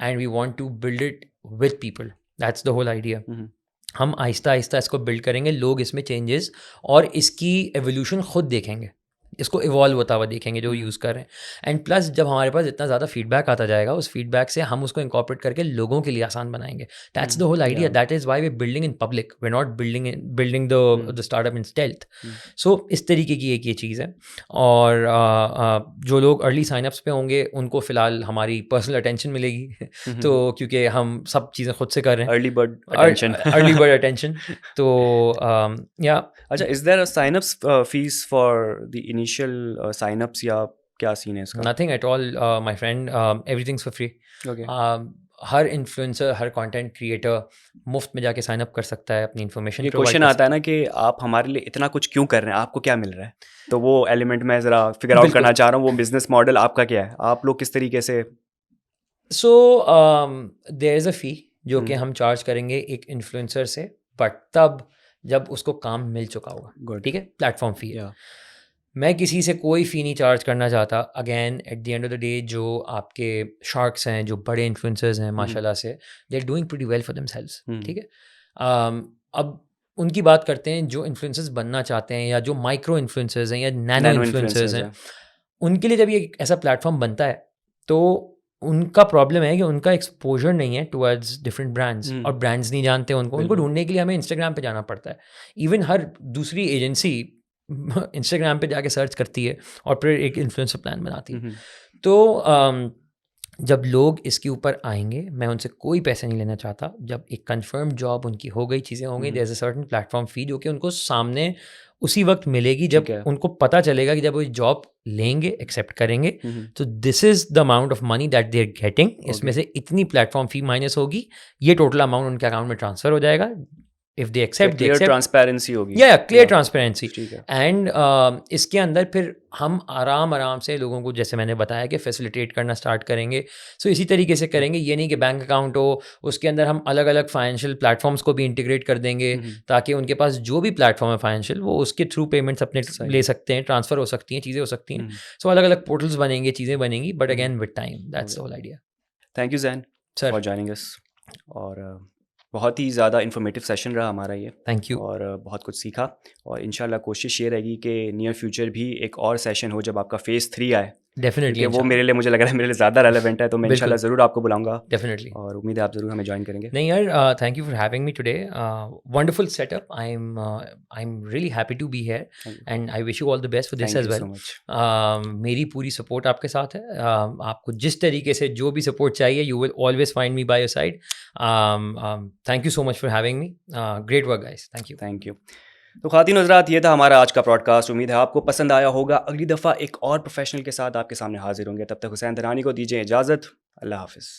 and we want to build it with people. That's the whole idea. हम आहिस्ता आहिस्ता इसको बिल्ड करेंगे, लोग इसमें चेंजेस और इसकी एवोल्यूशन खुद देखेंगे, इसको इवॉल्व होता हुआ देखेंगे जो यूज़ कर रहे हैं. एंड प्लस जब हमारे पास इतना ज़्यादा फीडबैक आता जाएगा, उस फीडबैक से हम उसको इंकॉर्पोरेट करके लोगों के लिए आसान बनाएंगे. That's the whole idea. That is why we building in public, we not building the startup in stealth. So इस तरीके की एक ये चीज़ है. और जो लोग अर्ली साइनअप्स पे होंगे उनको फ़िलहाल हमारी पर्सनल अटेंशन मिलेगी. तो क्योंकि हम सब चीज़ें खुद से कर रहे हैं, early bird attention. Early bird attention. तो या अच्छा, is there a signups fees for the initial signups या क्या सीन है इसका? Nothing at all my friend, everything's for free. Okay. हर इन्फ्लुएंसर, हर कंटेंट क्रिएटर मुफ्त में जाके साइन अप कर सकता है, अपनी इन्फॉर्मेशन. ये क्वेश्चन आता है ना कि आप हमारे लिए इतना कुछ क्यों कर रहे हैं, आपको क्या मिल रहा है? तो वो एलिमेंट मैं ज़रा फिगर आउट करना चाह रहा हूँ. वो बिजनेस मॉडल आपका क्या है, आप लोग किस तरीके से? सो देयर इज़ अ फ़ी जो कि हम चार्ज करेंगे एक इन्फ्लुएंसर से, बट तब जब उसको काम मिल चुका होगा. ठीक है, प्लेटफॉर्म फ़ी है. मैं किसी से कोई फ़ी नहीं चार्ज करना चाहता. Again at the end of the day जो आपके शार्क्स हैं, जो बड़े इन्फ्लुएंसर्स हैं माशाल्लाह से, they are doing pretty well for themselves. ठीक है. अब उनकी बात करते हैं जो इन्फ्लुएंसर्स बनना चाहते हैं या जो माइक्रो इन्फ्लुएंसर्स हैं या नैनो इन्फ्लुएंसर्स हैं. उनके लिए जब ये ऐसा प्लेटफॉर्म बनता है तो उनका प्रॉब्लम है कि उनका एक्सपोजर नहीं है टुवर्ड्स डिफरेंट ब्रांड्स, और ब्रांड्स नहीं जानते उनको ढूंढने के लिए हमें इंस्टाग्राम पे जाना पड़ता है. इवन हर दूसरी एजेंसी इंस्टाग्राम पे जाके सर्च करती है और फिर एक इन्फ्लुएंसर प्लान बनाती है. तो जब लोग इसके ऊपर आएंगे, मैं उनसे कोई पैसे नहीं लेना चाहता. जब एक कंफर्म जॉब उनकी हो गई, चीज़ें होंगी, there is a certain platform fee जो कि उनको सामने उसी वक्त मिलेगी जब उनको पता चलेगा कि जब वो जॉब लेंगे, एक्सेप्ट करेंगे, तो this is the amount of money that they are getting. इसमें से इतनी प्लेटफॉर्म फी माइनस होगी, ये टोटल अमाउंट उनके अकाउंट में ट्रांसफर हो जाएगा. If they accept, clear transparency होगी. या क्लियर ट्रांसपेरेंसी. एंड इसके अंदर फिर हम आराम से लोगों को, जैसे मैंने बताया, कि फैसिलिटेट करना स्टार्ट करेंगे. सो इसी तरीके से करेंगे. ये नहीं कि बैंक अकाउंट हो, उसके अंदर हम अलग अलग फाइनेंशियल प्लेटफॉर्म्स को भी इंटीग्रेट कर देंगे ताकि उनके पास जो भी प्लेटफॉर्म है फाइनेंशियल, वो उसके थ्रू पेमेंट्स अपने ले सकते हैं, ट्रांसफर हो सकती हैं, चीज़ें हो सकती हैं. सो अलग अलग पोर्टल्स बनेंगे, चीज़ें बनेंगी, but again with time. That's the whole idea. Thank you Zain for joining us. और बहुत ही ज़्यादा इन्फॉर्मेटिव सेशन रहा हमारा ये. Thank you. और बहुत कुछ सीखा. और इंशाल्लाह कोशिश ये रहेगी कि नियर फ्यूचर भी एक और सेशन हो जब आपका फेज़ 3 आए. डेफिनेटली. वो मेरे लिए, मुझे लग रहा है मेरे लिए ज़्यादा रेलेवेंट है, तो मैं इंशाल्लाह ज़रूर आपको बुलाऊंगा. डेफिनेटली. और उम्मीद है आप ज़रूर हमें ज्वाइन करेंगे. नहीं यार, thank you for having me today. Wonderful setup. I am really happy to be here and I wish you all the best for this as well. मेरी पूरी सपोर्ट आपके साथ है. आपको जिस तरीके से जो भी सपोर्ट चाहिए, you will always find me by your side. Thank you so much for having me. Great work guys. Thank you. तो ख़ातिन हज़रात, ये था हमारा आज का पॉडकास्ट. उम्मीद है आपको पसंद आया होगा. अगली दफ़ा एक और प्रोफेशनल के साथ आपके सामने हाजिर होंगे. तब तक हुसैन दरानी को दीजिए इजाज़त. अल्लाह हाफ़िज़.